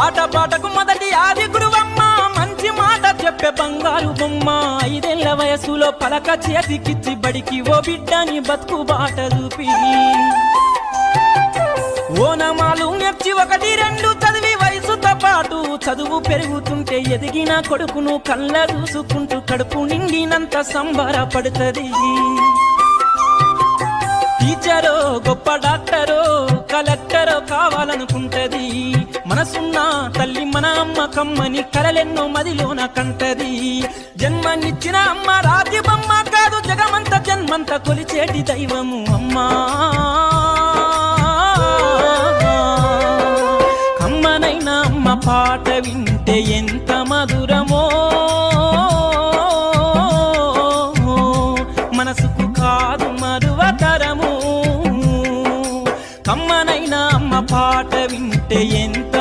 ఆట పాటకు మొదటి ఆది గురువమ్మ మంచి మాట చెప్పే బంగారు బొమ్మ 5 ఏళ్ల వయసులో పలక చేతికిచ్చి బడికి ఓ బిడ్డని బతుకు బాట చూపి ఓనమాలు నేర్చి 1, 2 చదివి వయసుతో పాటు చదువు పెరుగుతుంటే ఎదిగిన కొడుకును కళ్ళ చూసుకుంటూ కడుపు నిండినంత సంబరపడుతుంది టీచరో గొప్ప డాక్టరో కలెక్టరో కావాలనుకుంటది మనసున్న తల్లి మన అమ్మ కమ్మని కలలెన్నో మదిలోన కంటది జన్మనిచ్చిన అమ్మ రాజ్యమమ్మ కాదు జగమంత జన్మంత కొలిచేటి దైవము అమ్మా కమ్మనైన అమ్మ పాట వింటే ఎంత మధురమో మనసుకు కాదు మరువతరము కమ్మనైన అమ్మ పాట వింటే ఎంత